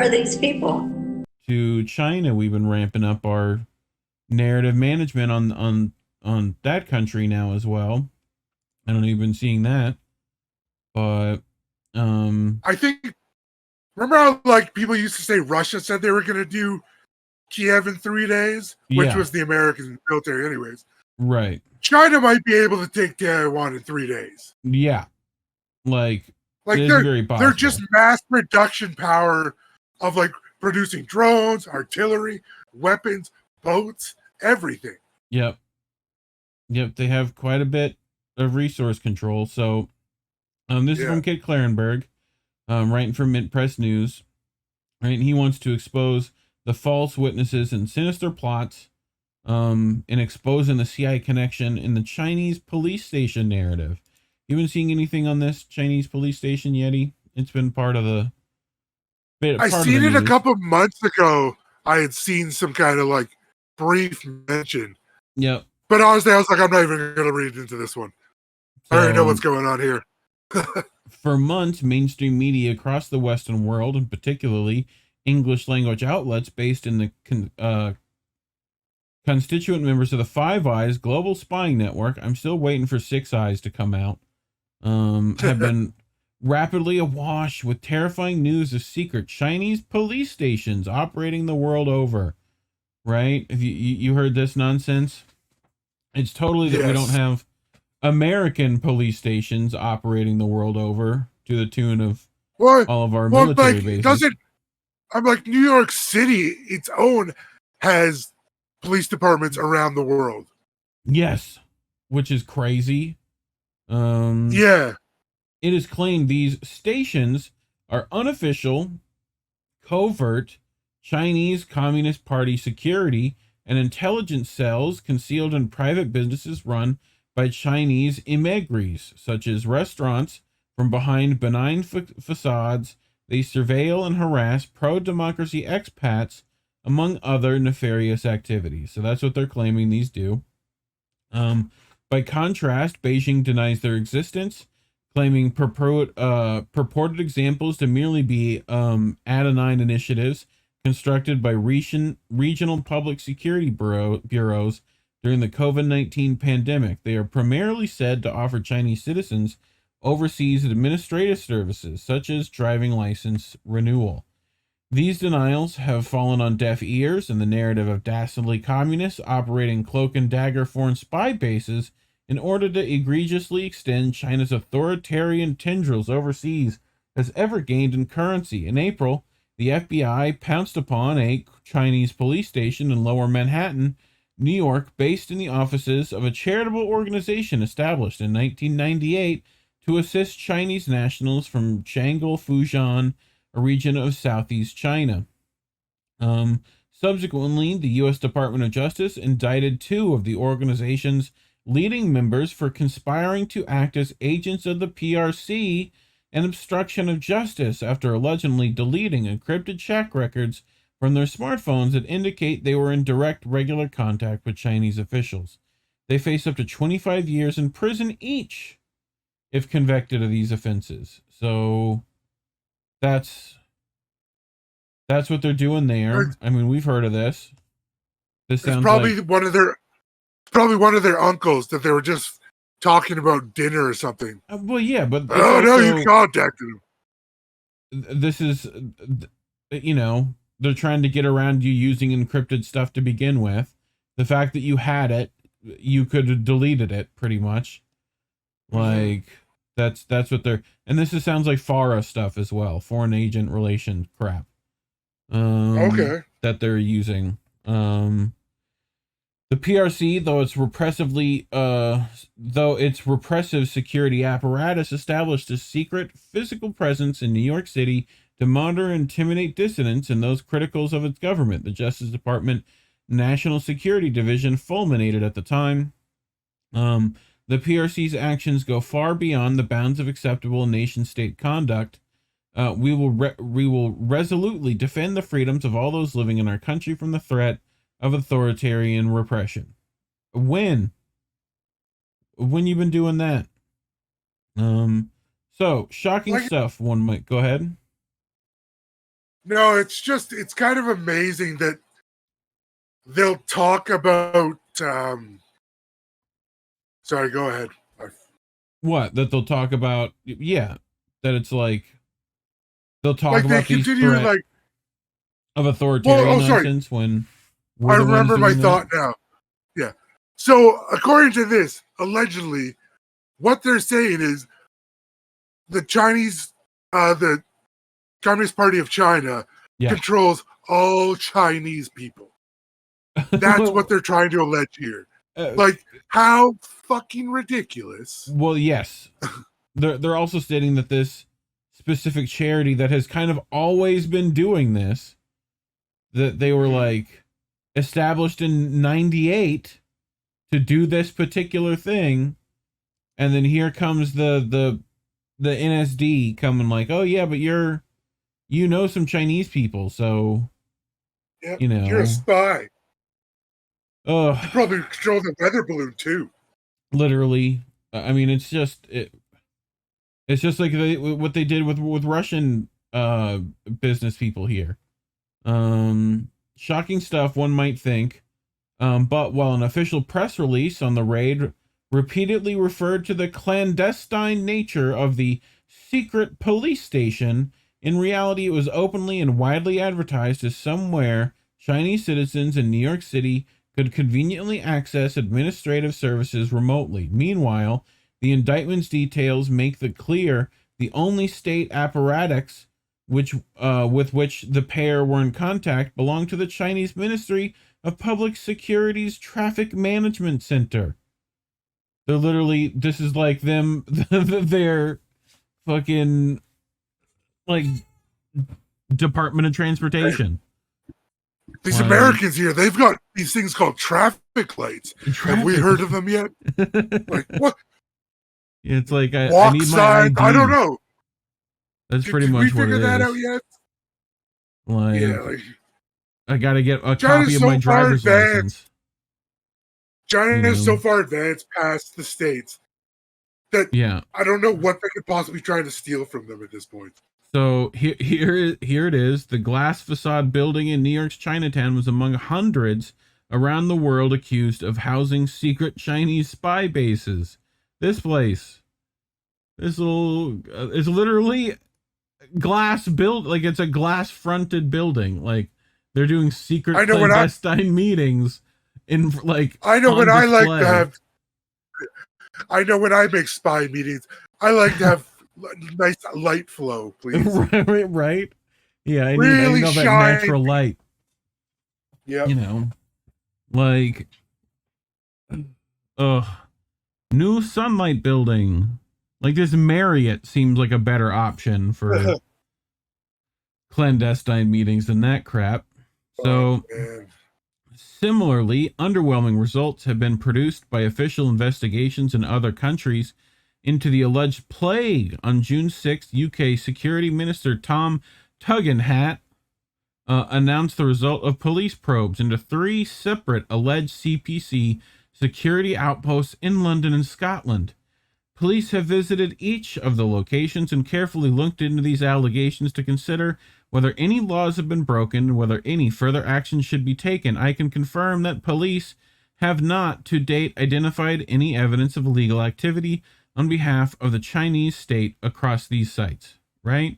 are these people? To China. We've been ramping up our narrative management on that country now as well. I don't know if you've been seeing that, but I think, remember how like people used to say Russia said they were going to do Kiev in 3 days, which yeah, was the American military, anyways. right, China might be able to take Taiwan in 3 days. yeah, like it Like is very they're just possible. mass production power of like producing drones, artillery, weapons, boats, everything. Yep, yep, they have quite a bit of resource control. So, this is Yeah. from Kit Clarenberg, writing for Mint Press News. Right, and he wants to expose the false witnesses and sinister plots, in exposing the CIA connection in the Chinese police station narrative. You been seeing anything on this Chinese police station, Yeti? It's been part of the I part of the seen it a news. couple months ago. I had seen some kind of like brief mention. Yep. But honestly, I was like, I'm not even going to read into this one. I already know what's going on here. For months, mainstream media across the Western world, and particularly English language outlets based in the constituent members of the Five Eyes global spying network, I'm still waiting for Six Eyes to come out, have been rapidly awash with terrifying news of secret Chinese police stations operating the world over. Right? Have you heard this nonsense? It's totally that we don't have American police stations operating the world over to the tune of all of our military like, bases. I'm like, New York City, its own, has police departments around the world. Yes, which is crazy. Yeah. It is claimed these stations are unofficial, covert Chinese Communist Party security and intelligence cells concealed in private businesses run by Chinese immigrants, such as restaurants. From behind benign facades, they surveil and harass pro-democracy expats, among other nefarious activities. So that's what they're claiming these do. By contrast, Beijing denies their existence, claiming purported examples to merely be anodyne initiatives constructed by regional public security bureaus during the COVID-19 pandemic. They are primarily said to offer Chinese citizens overseas administrative services, such as driving license renewal. These denials have fallen on deaf ears, and the narrative of dastardly communists operating cloak and dagger foreign spy bases in order to egregiously extend China's authoritarian tendrils overseas has ever gained in currency. In April, the FBI pounced upon a Chinese police station in Lower Manhattan, New York, based in the offices of a charitable organization established in 1998 to assist Chinese nationals from Shanghai, Fujian, a region of southeast China. Subsequently, the U.S. Department of Justice indicted two of the organization's leading members for conspiring to act as agents of the PRC and obstruction of justice after allegedly deleting encrypted check records from their smartphones that indicate they were in direct regular contact with Chinese officials. They face up to 25 years in prison each if convicted of these offenses. So that's what they're doing there. I mean, we've heard of this. This sounds probably like one of their uncles that they were just talking about dinner or something. well, yeah, but it's oh also, no, you contacted him. This is, they're trying to get around you using encrypted stuff to begin with. The fact that you had it, you could have deleted it pretty much. Like that's what they're, and sounds like FARA stuff as well, foreign agent relation crap. Okay. That they're using. The PRC, though its repressive security apparatus established a secret physical presence in New York City to monitor and intimidate dissidents and those critical of its government. The Justice Department National Security Division fulminated at the time. The PRC's actions go far beyond the bounds of acceptable nation-state conduct. We will resolutely defend the freedoms of all those living in our country from the threat of authoritarian repression. When you've been doing that? So shocking stuff. One might go ahead. No, it's kind of amazing that they'll talk about. Sorry, go ahead. What? That they'll talk about? Yeah, that it's like they'll talk like about they these continue threat like. of authoritarian nonsense when we're I the ones remember my doing thought that. now. Yeah. So according to this, allegedly, what they're saying is the Communist Party of China Yeah. controls all Chinese people. That's what they're trying to allege here. Like, how fucking ridiculous. Well, yes. They're also stating that this specific charity that has kind of always been doing this, that they were like established in 98 to do this particular thing, and then here comes the NSD coming like, oh yeah, but you know some Chinese people, so yep, you know you're a spy. Oh, you probably control the weather balloon too. Literally, I mean, it's just like what they did with Russian business people here. Shocking stuff, one might think. But while an official press release on the raid repeatedly referred to the clandestine nature of the secret police station, in reality it was openly and widely advertised as somewhere Chinese citizens in New York City could conveniently access administrative services remotely. Meanwhile, the indictment's details make it clear the only state apparatus with which the pair were in contact belonged to the Chinese Ministry of Public Security's Traffic Management Center. They're literally, this is like them, their fucking, like, Department of Transportation. These Americans here, they've got these things called traffic lights. Have we heard of them yet? Like, what? It's like, I need my ID. I don't know. That's pretty much what it is. Did we figure that out yet? Like, yeah, like, I gotta get a copy of my driver's license. China is so far advanced past the States that I don't know what they could possibly try to steal from them at this point. So here it is. The glass facade building in New York's Chinatown was among hundreds around the world accused of housing secret Chinese spy bases. This place, is literally glass built, like it's a glass fronted building. Like they're doing secret clandestine meetings in like. I know when I like to have. I know when I make spy meetings, I like to have nice light flow, please. right. Yeah, I need that natural light. Yeah, you know, like, new sunlight building. Like this Marriott seems like a better option for clandestine meetings than that crap. So, similarly, underwhelming results have been produced by official investigations in other countries into the alleged plague. On June 6th, UK Security Minister Tom Tugendhat announced the result of police probes into 3 separate alleged CPC security outposts in London and Scotland. Police have visited each of the locations and carefully looked into these allegations to consider whether any laws have been broken and whether any further action should be taken. I can confirm that police have not to date identified any evidence of illegal activity on behalf of the Chinese state across these sites, right?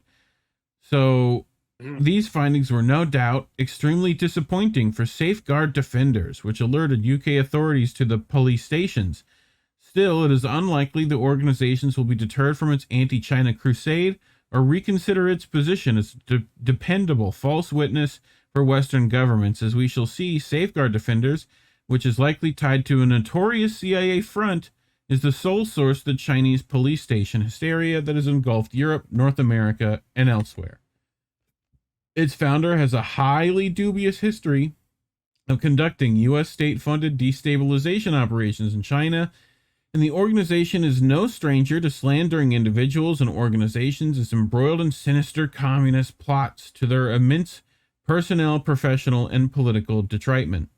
So these findings were no doubt extremely disappointing for safeguard defenders, which alerted UK authorities to the police stations. Still, it is unlikely the organizations will be deterred from its anti-China crusade or reconsider its position as a dependable false witness for Western governments, as we shall see. Safeguard defenders, which is likely tied to a notorious CIA front, is the sole source of the Chinese police station hysteria that has engulfed Europe, North America, and elsewhere. Its founder has a highly dubious history of conducting U.S. state-funded destabilization operations in China, and the organization is no stranger to slandering individuals and organizations as embroiled in sinister communist plots to their immense personnel, professional, and political detriment.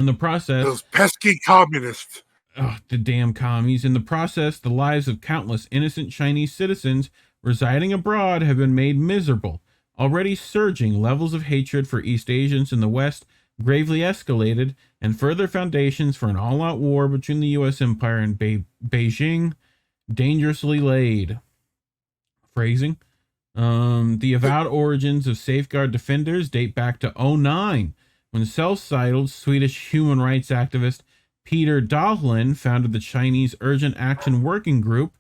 In the process, those pesky communists. Oh, the damn commies. In the process, the lives of countless innocent Chinese citizens residing abroad have been made miserable. already surging, levels of hatred for East Asians in the West gravely escalated, and further foundations for an all-out war between the U.S. empire and Beijing dangerously laid. Phrasing. The avowed origins of Safeguard Defenders date back to 2009, when self-titled Swedish human rights activist Peter Dahlin founded the Chinese Urgent Action Working Group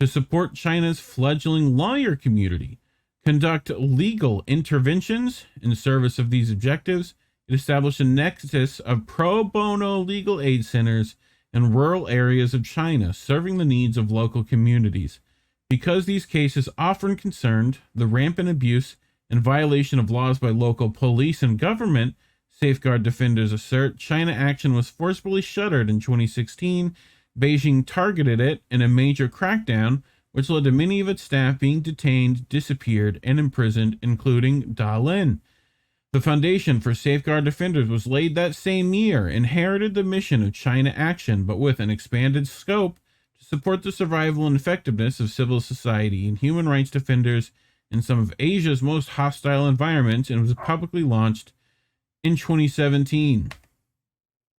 to support China's fledgling lawyer community, conduct legal interventions in service of these objectives. It established a nexus of pro bono legal aid centers in rural areas of China, serving the needs of local communities. Because these cases often concerned the rampant abuse and violation of laws by local police and government, Safeguard Defenders assert, China Action was forcibly shuttered in 2016. Beijing targeted it in a major crackdown, which led to many of its staff being detained, disappeared, and imprisoned, including Da Lin. The foundation for Safeguard Defenders was laid that same year, inherited the mission of China Action, but with an expanded scope to support the survival and effectiveness of civil society and human rights defenders in some of Asia's most hostile environments, and was publicly launched in 2017.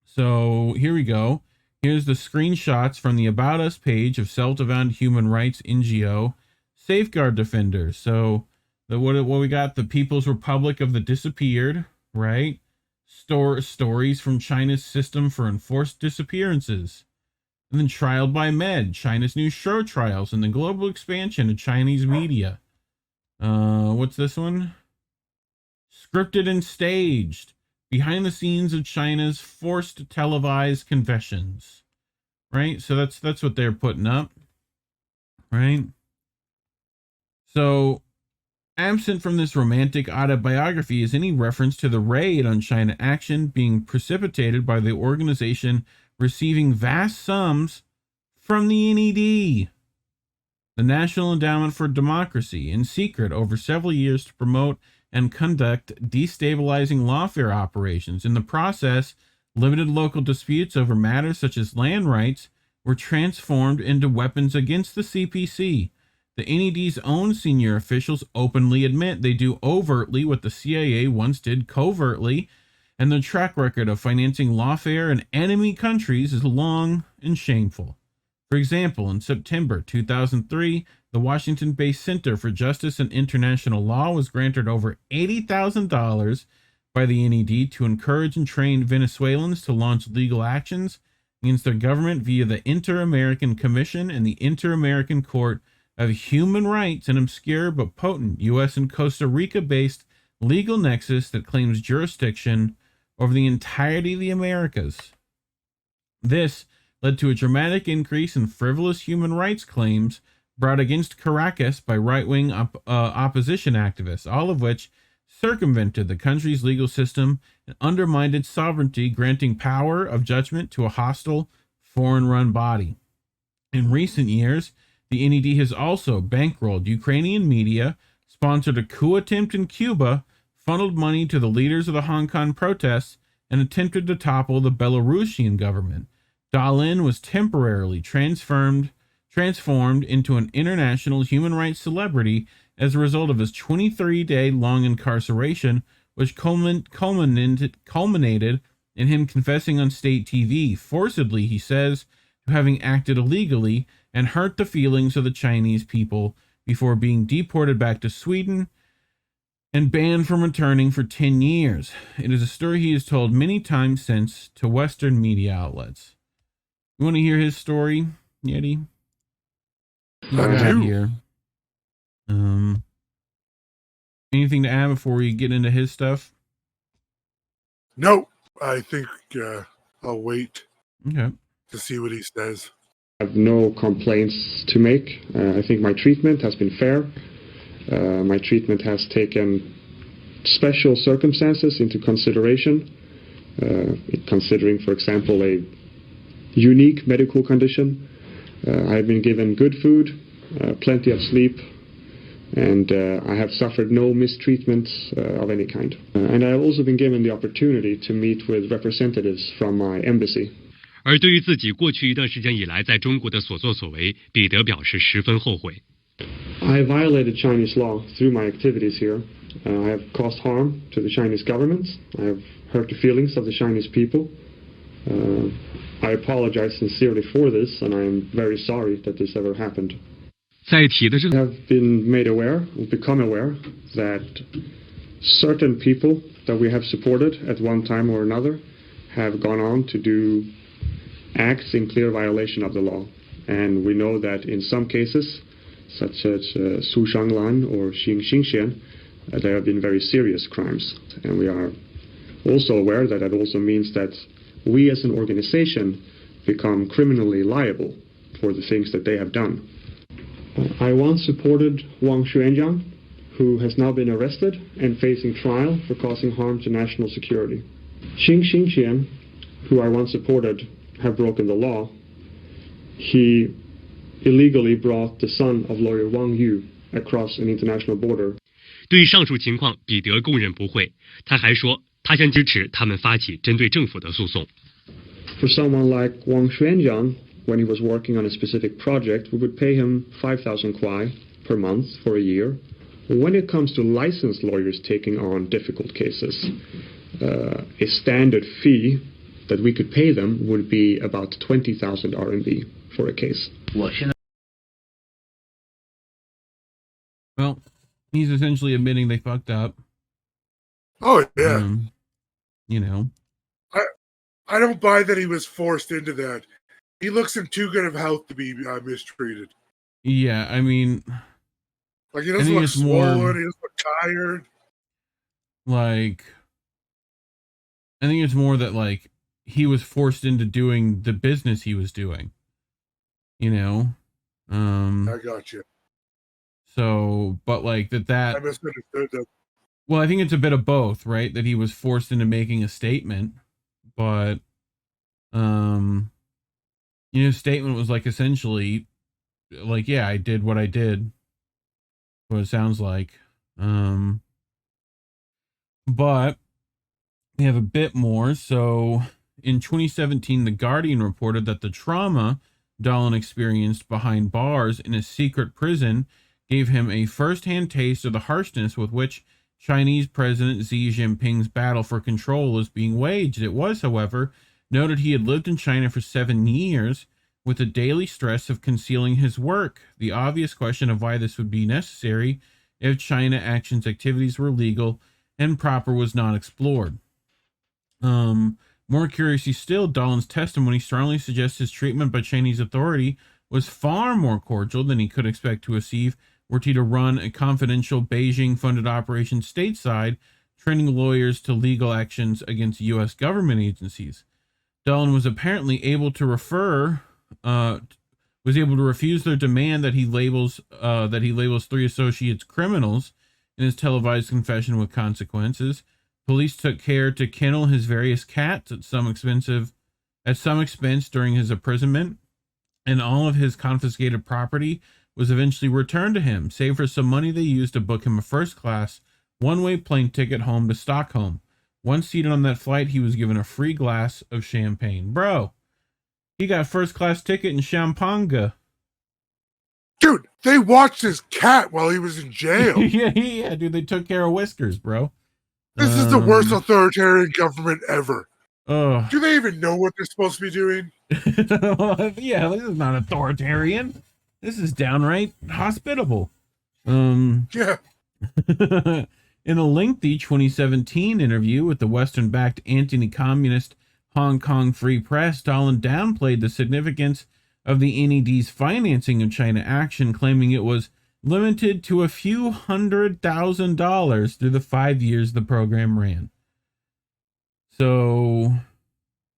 So here we go. Here's the screenshots from the About Us page of self-avowed human rights NGO Safeguard Defenders. So what we got, the People's Republic of the Disappeared, right? Stories from China's system for enforced disappearances. And then Trial by Med, China's new show trials and the global expansion of Chinese media. What's this one? Scripted and Staged, behind the scenes of China's forced televised confessions. Right? So that's what they're putting up. Right? So absent from this romantic autobiography is any reference to the raid on China Action being precipitated by the organization receiving vast sums from the NED, the National Endowment for Democracy, in secret over several years to promote and conduct destabilizing lawfare operations. In the process, limited local disputes over matters such as land rights were transformed into weapons against the CPC. The NED's own senior officials openly admit they do overtly what the CIA once did covertly, and their track record of financing lawfare in enemy countries is long and shameful. For example, in September 2003, the Washington-based Center for Justice and International Law was granted over $80,000 by the NED to encourage and train Venezuelans to launch legal actions against their government via the Inter-American Commission and the Inter-American Court of Human Rights, an obscure but potent U.S. and Costa Rica-based legal nexus that claims jurisdiction over the entirety of the Americas. This led to a dramatic increase in frivolous human rights claims brought against Caracas by right-wing opposition activists, all of which circumvented the country's legal system and undermined its sovereignty, granting power of judgment to a hostile, foreign-run body. In recent years, the NED has also bankrolled Ukrainian media, sponsored a coup attempt in Cuba, funneled money to the leaders of the Hong Kong protests, and attempted to topple the Belarusian government. Dalin was temporarily transformed into an international human rights celebrity as a result of his 23-day-long incarceration, which culminated in him confessing on state TV, forcibly, he says, to having acted illegally and hurt the feelings of the Chinese people before being deported back to Sweden and banned from returning for 10 years. It is a story he has told many times since to Western media outlets. You want to hear his story, Yeti? I do. Here. Anything to add before we get into his stuff? No, I think I'll wait Okay. to see what he says. I have no complaints to make. I think my treatment has been fair. My treatment has taken special circumstances into consideration, considering, for example, a unique medical condition. I have been given good food, plenty of sleep, and I have suffered no mistreatment of any kind. And I have also been given the opportunity to meet with representatives from my embassy. 而对于自己过去一段时间以来在中国的所作所为，彼得表示十分后悔。 I violated Chinese law through my activities here. I have caused harm to the Chinese government. I have hurt the feelings of the Chinese people. I apologize sincerely for this, and I am very sorry that this ever happened. 在提的这 We have been made aware, we've become aware, that certain people that we have supported at one time or another have gone on to do acts in clear violation of the law. And we know that in some cases, such as Su Shanglan or Xing Xingxian, there have been very serious crimes. And we are also aware that that also means that we as an organization become criminally liable for the things that they have done. I once supported Wang Xuanjiang, who has now been arrested and facing trial for causing harm to national security. Xing Xingxian, who I once supported, have broken the law. He illegally brought the son of lawyer Wang Yu across an international border. 对于上述情况，彼得供认不讳。他还说，他将支持他们发起针对政府的诉讼。For someone like Wang Xuanjiang, when he was working on a specific project, we would pay him 5,000 kuai per month for a year. When it comes to licensed lawyers taking on difficult cases, a standard fee that we could pay them would be about 20,000 RMB for a case. Well, he's essentially admitting they fucked up. Oh, yeah. You know. I don't buy that he was forced into that. He looks in too good of health to be mistreated. Yeah, I mean... Like, he doesn't look swollen, he doesn't look tired. Like, I think it's more that, like, he was forced into doing the business he was doing. You know? I got you. So, but, like, that... I misunderstood that. Well, I think it's a bit of both, right? That he was forced into making a statement, but, you know, his statement was, like, essentially, like, yeah, I did what I did. What it sounds like. But we have a bit more. So in 2017, The Guardian reported that the trauma Dahlin experienced behind bars in a secret prison gave him a first-hand taste of the harshness with which Chinese President Xi Jinping's battle for control is being waged. It was, however, noted he had lived in China for 7 years with the daily stress of concealing his work. The obvious question of why this would be necessary if China Action's activities were legal and proper was not explored. More curiously still, Dahlin's testimony strongly suggests his treatment by Chinese authority was far more cordial than he could expect to receive were he to run a confidential Beijing-funded operation stateside, training lawyers to legal actions against U.S. government agencies. Dahlin was apparently able to refuse their demand that he labels 3 associates criminals in his televised confession with consequences. Police took care to kennel his various cats at some expense during his imprisonment, and all of his confiscated property was eventually returned to him, save for some money they used to book him a first-class, one-way plane ticket home to Stockholm. Once seated on that flight, he was given a free glass of champagne. Bro, he got a first-class ticket in Champagne. Dude, they watched his cat while he was in jail. yeah, dude, they took care of Whiskers, bro. This is the worst authoritarian government ever. Do they even know what they're supposed to be doing? Yeah, this is not authoritarian. This is downright hospitable. Yeah. In a lengthy 2017 interview with the Western-backed anti-communist Hong Kong Free Press, Dahlin downplayed the significance of the NED's financing of China Action, claiming it was limited to a few $100,000 through the 5 years the program ran. So,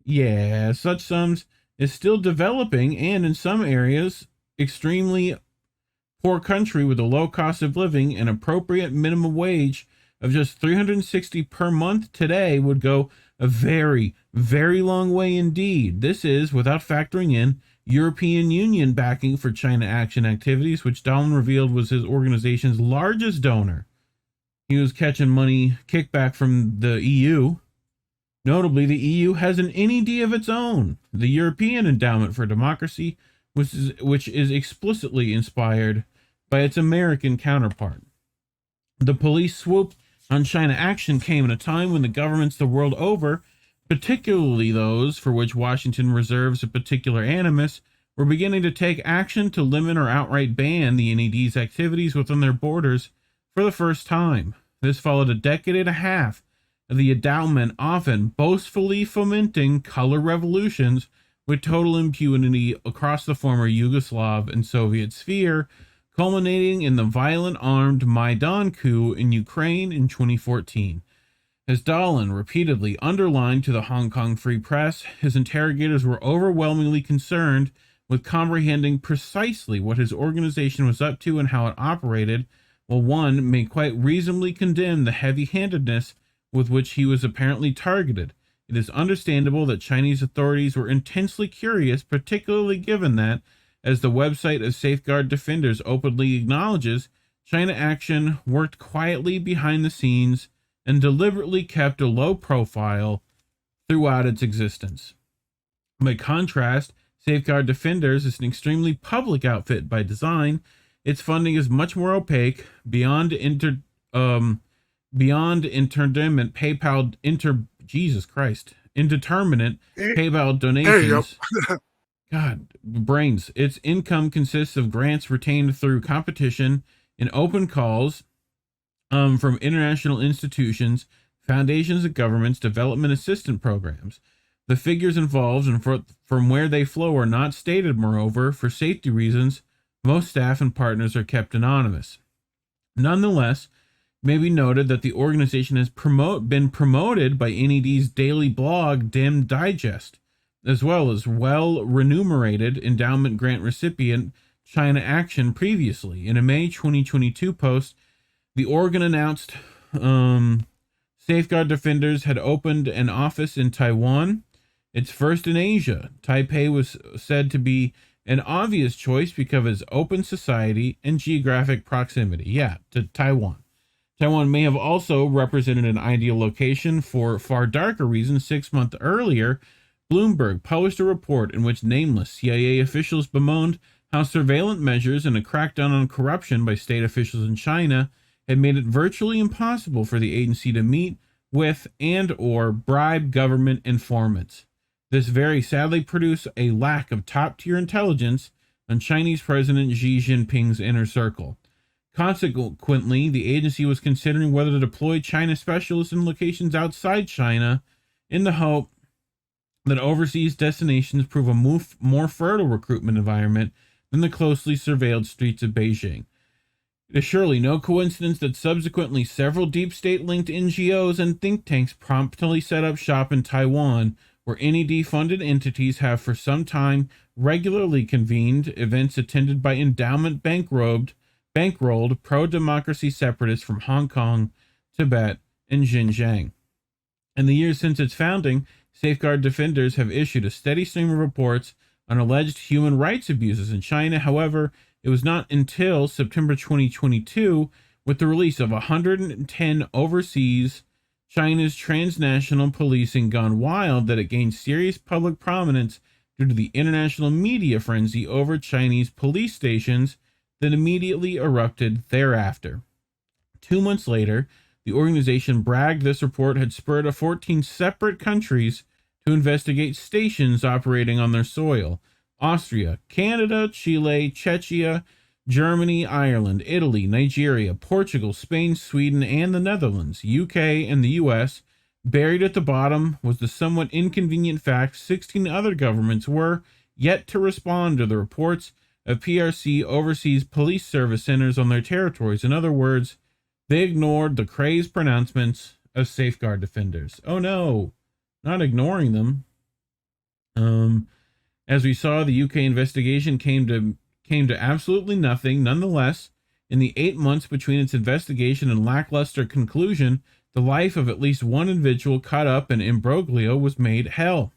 yeah, such sums is still developing and in some areas extremely poor country with a low cost of living and appropriate minimum wage of just $360 per month today would go a very, very long way indeed. This is without factoring in European Union backing for China Action activities, which Dahlin revealed was his organization's largest donor. He was catching money kickback from the EU. Notably, the EU has an NED of its own, the European Endowment for Democracy, which is explicitly inspired by its American counterpart. The police swoop on China action came at a time when the governments the world over, particularly those for which Washington reserves a particular animus, were beginning to take action to limit or outright ban the NED's activities within their borders for the first time. This followed a decade and a half of the endowment often boastfully fomenting color revolutions with total impunity across the former Yugoslav and Soviet sphere, culminating in the violent armed Maidan coup in Ukraine in 2014. As Dahlin repeatedly underlined to the Hong Kong Free Press, his interrogators were overwhelmingly concerned with comprehending precisely what his organization was up to and how it operated, while one may quite reasonably condemn the heavy-handedness with which he was apparently targeted. It is understandable that Chinese authorities were intensely curious, particularly given that, as the website of Safeguard Defenders openly acknowledges, China Action worked quietly behind the scenes and deliberately kept a low profile throughout its existence. By contrast, Safeguard Defenders is an extremely public outfit by design. Its funding is much more opaque, beyond indeterminate PayPal donations. God, brains. Its income consists of grants retained through competition and open calls from international institutions, foundations and governments, development assistance programs. The figures involved and from where they flow are not stated. Moreover, for safety reasons, most staff and partners are kept anonymous. Nonetheless, it may be noted that the organization has been promoted by NED's daily blog, Dim Digest, as well as well-remunerated endowment grant recipient China Action previously. In a May 2022 post, the organ announced Safeguard Defenders had opened an office in Taiwan, its first in Asia. Taipei was said to be an obvious choice because of its open society and geographic proximity. To Taiwan. Taiwan may have also represented an ideal location for far darker reasons. 6 months earlier, Bloomberg published a report in which nameless CIA officials bemoaned how surveillance measures and a crackdown on corruption by state officials in China had made it virtually impossible for the agency to meet with and or bribe government informants. This very sadly produced a lack of top-tier intelligence on Chinese President Xi Jinping's inner circle. Consequently, the agency was considering whether to deploy China specialists in locations outside China in the hope that overseas destinations prove a more fertile recruitment environment than the closely surveilled streets of Beijing. It is surely no coincidence that subsequently several deep state-linked NGOs and think tanks promptly set up shop in Taiwan, where NED-funded entities have for some time regularly convened events attended by endowment bankrolled pro-democracy separatists from Hong Kong, Tibet, and Xinjiang. In the years since its founding, Safeguard Defenders have issued a steady stream of reports on alleged human rights abuses in China. However, it was not until September 2022, with the release of 110 overseas China's transnational policing gone wild, that it gained serious public prominence due to the international media frenzy over Chinese police stations that immediately erupted thereafter. 2 months later, the organization bragged this report had spurred 14 separate countries to investigate stations operating on their soil: Austria, Canada, Chile, Czechia, Germany, Ireland, Italy, Nigeria, Portugal, Spain, Sweden, and the Netherlands. UK and the US. Buried at the bottom was the somewhat inconvenient fact 16 other governments were yet to respond to the reports of PRC overseas police service centers on their territories. In other words, they ignored the crazed pronouncements of Safeguard Defenders. Oh no, not ignoring them. As we saw, the UK investigation came to absolutely nothing. Nonetheless, in the 8 months between its investigation and lackluster conclusion, the life of at least one individual caught up in imbroglio was made hell.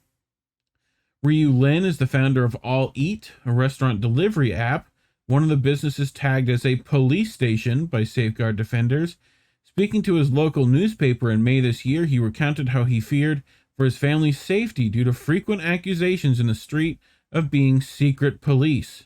Ryu Lin is the founder of All Eat, a restaurant delivery app, one of the businesses tagged as a police station by Safeguard Defenders. Speaking to his local newspaper in May this year, he recounted how he feared for his family's safety due to frequent accusations in the street of being secret police.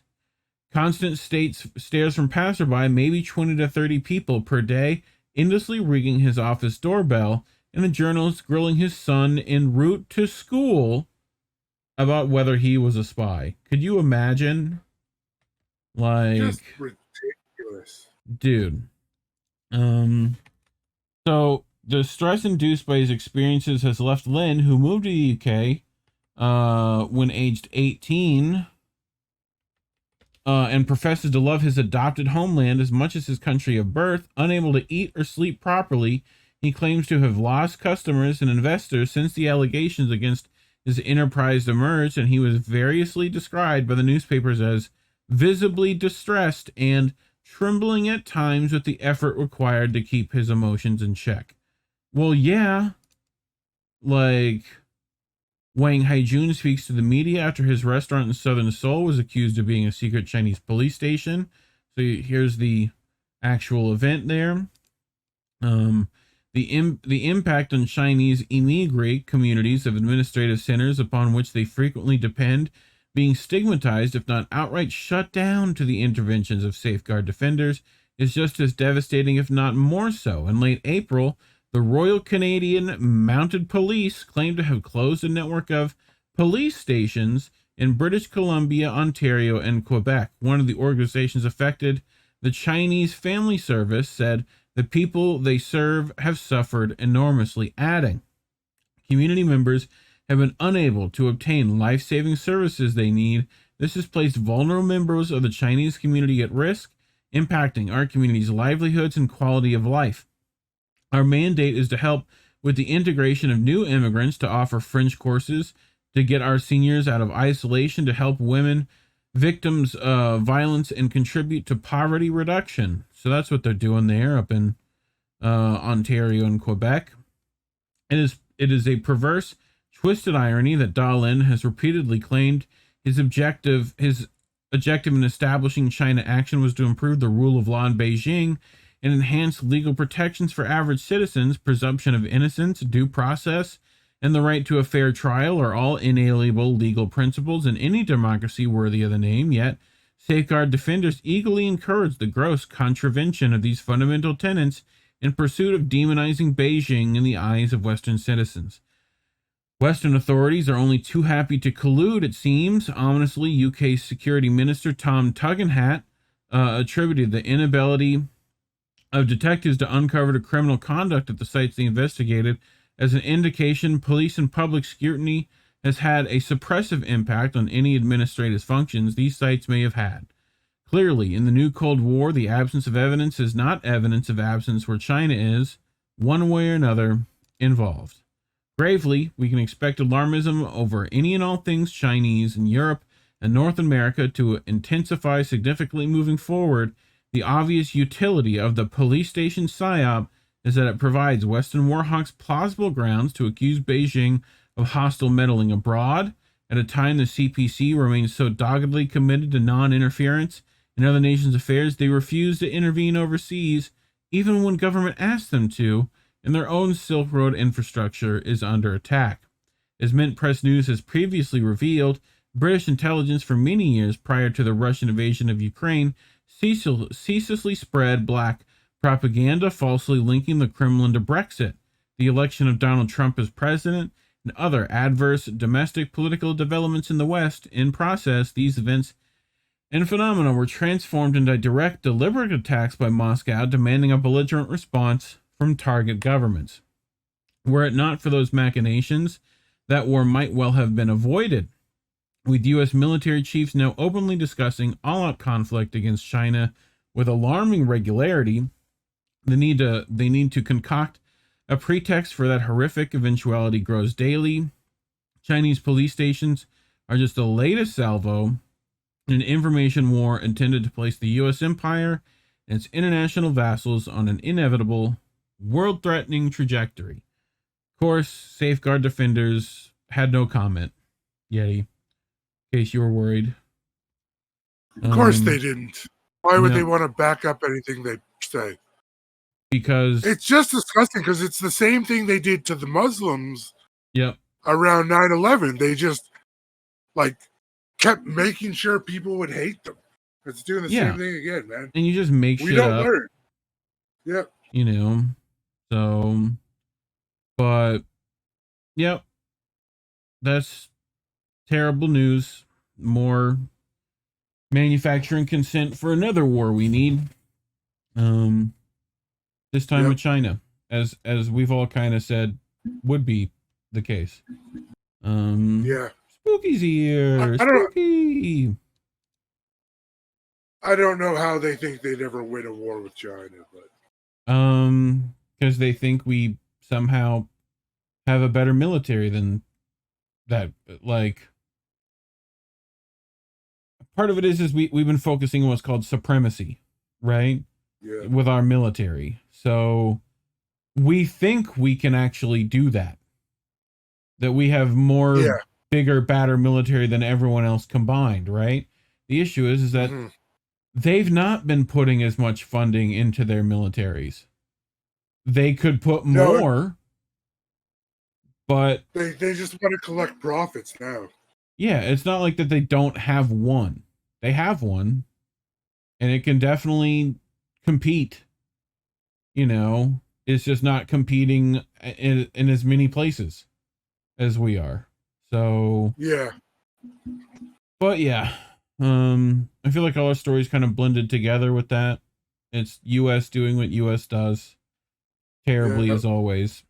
Constant stares from passerby, maybe 20 to 30 people per day, endlessly ringing his office doorbell, and a journalist grilling his son en route to school about whether he was a spy. Could you imagine? Like, just ridiculous. Dude. So the stress induced by his experiences has left Lin, who moved to the UK when aged 18, and professes to love his adopted homeland as much as his country of birth, unable to eat or sleep properly. He claims to have lost customers and investors since the allegations against his enterprise emerged, and he was variously described by the newspapers as visibly distressed and trembling at times with the effort required to keep his emotions in check. Well, yeah, like Wang Haijun speaks to the media after his restaurant in southern Seoul was accused of being a secret Chinese police station. So here's the actual event there. The impact on Chinese immigrant communities of administrative centers upon which they frequently depend being stigmatized, if not outright shut down to the interventions of safeguard defenders, is just as devastating, if not more so. In late April, the Royal Canadian Mounted Police claimed to have closed a network of police stations in British Columbia, Ontario, and Quebec. One of the organizations affected, the Chinese Family Service, said the people they serve have suffered enormously, adding, community members have been unable to obtain life-saving services they need. This has placed vulnerable members of the Chinese community at risk, impacting our community's livelihoods and quality of life. Our mandate is to help with the integration of new immigrants, to offer French courses, to get our seniors out of isolation, to help women victims of violence, and contribute to poverty reduction. So that's what they're doing there up in Ontario and Quebec. It is a perverse, twisted irony that Dalin has repeatedly claimed his objective in establishing China Action was to improve the rule of law in Beijing and enhance legal protections for average citizens. Presumption of innocence, due process, and the right to a fair trial are all inalienable legal principles in any democracy worthy of the name, yet safeguard defenders eagerly encourage the gross contravention of these fundamental tenets in pursuit of demonizing Beijing in the eyes of Western citizens. Western authorities are only too happy to collude, it seems. Ominously, UK Security Minister Tom Tugendhat attributed the inability of detectives to uncover the criminal conduct at the sites they investigated as an indication police and public scrutiny has had a suppressive impact on any administrative functions these sites may have had. Clearly, in the new Cold War, the absence of evidence is not evidence of absence where China is, one way or another, involved. Gravely, we can expect alarmism over any and all things Chinese in Europe and North America to intensify significantly moving forward. The obvious utility of the police station PSYOP is that it provides Western warhawks plausible grounds to accuse Beijing of hostile meddling abroad. At a time the CPC remains so doggedly committed to non-interference in other nations' affairs, they refuse to intervene overseas, even when government asks them to, and their own Silk Road infrastructure is under attack. As Mint Press News has previously revealed, British intelligence for many years prior to the Russian invasion of Ukraine ceaselessly spread black propaganda falsely linking the Kremlin to Brexit, the election of Donald Trump as president, and other adverse domestic political developments in the West. In process, these events and phenomena were transformed into direct, deliberate attacks by Moscow, demanding a belligerent response from target governments. Were it not for those machinations, that war might well have been avoided, with U.S. military chiefs now openly discussing all-out conflict against China with alarming regularity. They need to concoct a pretext for that horrific eventuality grows daily. Chinese police stations are just the latest salvo in an information war intended to place the U.S. empire and its international vassals on an inevitable, world-threatening trajectory. Of course, safeguard defenders had no comment, Yeti, in case you were worried. Of course they didn't. Why would they want to back up anything they say? Because it's just disgusting, because it's the same thing they did to the Muslims around 9/11. They just kept making sure people would hate them. It's doing the same thing again, man. And you just make shit up. We don't learn. Yep. you know. So, but yep, that's terrible news. More manufacturing consent for another war we need. This time with China, as we've all kind of said would be the case. Yeah. Spooky's here. Spooky. I don't know how they think they'd ever win a war with China, but because they think we somehow have a better military than that. Like, part of it is we've been focusing on what's called supremacy, right? Yeah. With our military. So we think we can actually do that. That we have more bigger, badder military than everyone else combined, right? The issue is that they've not been putting as much funding into their militaries. They could put more, but they just want to collect profits now. Yeah, it's not like that they don't have one. They have one, and it can definitely compete. You know, it's just not competing in as many places as we are. So yeah, but yeah, I feel like all our stories kind of blended together with that. It's U.S. doing what U.S. does terribly as always.